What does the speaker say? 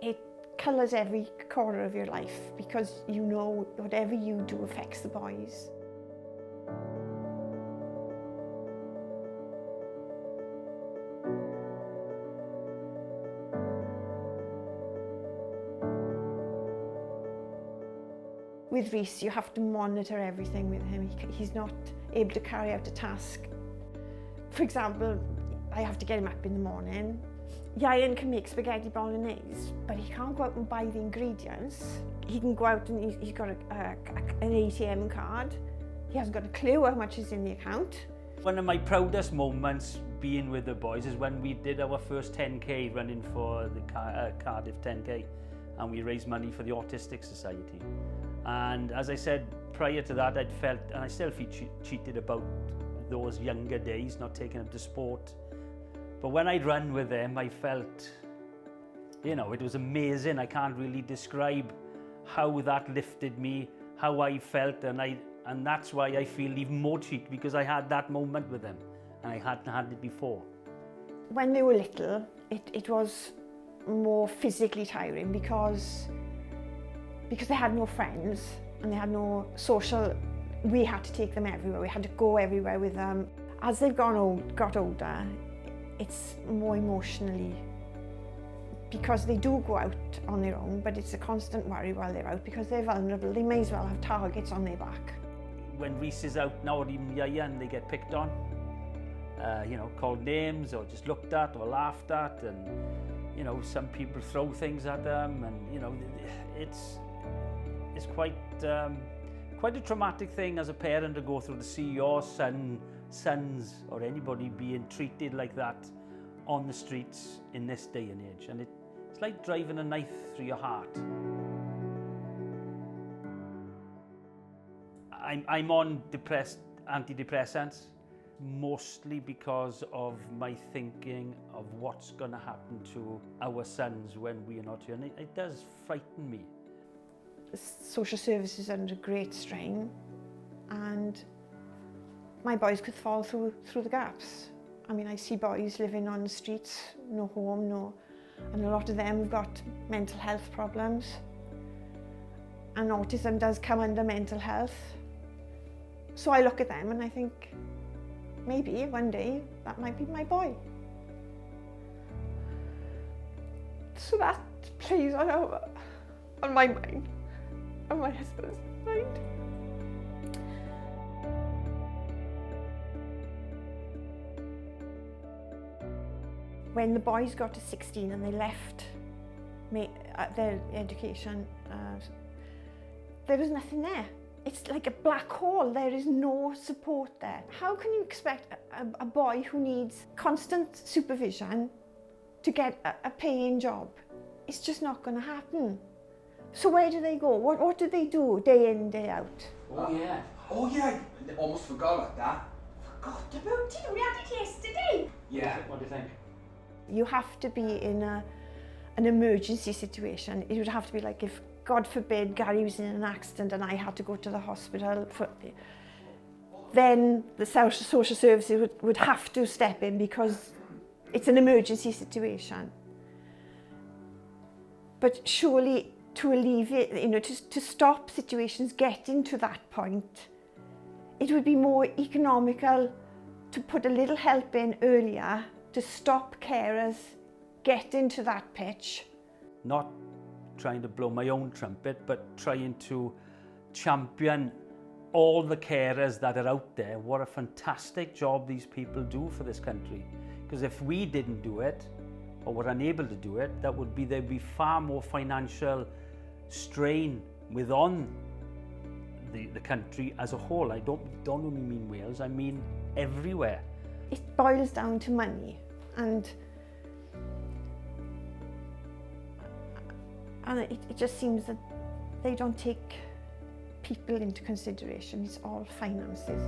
it colours every corner of your life, because you know whatever you do affects the boys. With Rhys, you have to monitor everything with him. He's not able to carry out a task. For example, I have to get him up in the morning. Sian can make spaghetti bolognese, but he can't go out and buy the ingredients. He can go out and he's got an ATM card. He hasn't got a clue how much is in the account. One of my proudest moments being with the boys is when we did our first 10K running for the Cardiff 10K, and we raised money for the Autistic Society. And as I said, prior to that, I'd felt, and I still feel cheated about those younger days, not taking them to sport. But when I'd run with them, I felt, you know, it was amazing. I can't really describe how that lifted me, how I felt, and that's why I feel even more cheated, because I had that moment with them, and I hadn't had it before. When they were little, it was more physically tiring because they had no friends and they had no social. We had to take them everywhere. We had to go everywhere with them. As they've got older, it's more emotionally, because they do go out on their own, but it's a constant worry while they're out because they're vulnerable. They may as well have targets on their back. When Rhys is out now, or even Sian, they get picked on, you know, called names or just looked at or laughed at, and you know, some people throw things at them, and you know, it's quite a traumatic thing as a parent to go through, to see your sons or anybody being treated like that on the streets in this day and age, and it's like driving a knife through your heart. I'm on antidepressants, mostly because of my thinking of what's going to happen to our sons when we are not here, and it does frighten me. Social services are under great strain, and my boys could fall through the gaps. I mean, I see boys living on the streets, no home, and a lot of them have got mental health problems, and autism does come under mental health. So I look at them and I think, maybe one day that might be my boy. So that plays on my mind, on my husband's mind. When the boys got to 16 and they left their education, there was nothing there. It's like a black hole. There is no support there. How can you expect a boy who needs constant supervision to get a paying job? It's just not going to happen. So where do they go? What do they do day in, day out? Oh yeah, I almost forgot about that. Forgot about it, we had it yesterday. Yeah. What do you think? You have to be in an emergency situation. It would have to be like if, God forbid, Gary was in an accident and I had to go to the hospital, then the social services would have to step in because it's an emergency situation. But surely to alleviate, you know, to stop situations getting to that point, it would be more economical to put a little help in earlier to stop carers getting to that pitch. Not trying to blow my own trumpet, but trying to champion all the carers that are out there. What a fantastic job these people do for this country. Because if we didn't do it, or were unable to do it, there'd be far more financial strain within the country as a whole. I don't only mean Wales, I mean everywhere. It boils down to money, and it just seems that they don't take people into consideration. It's all finances.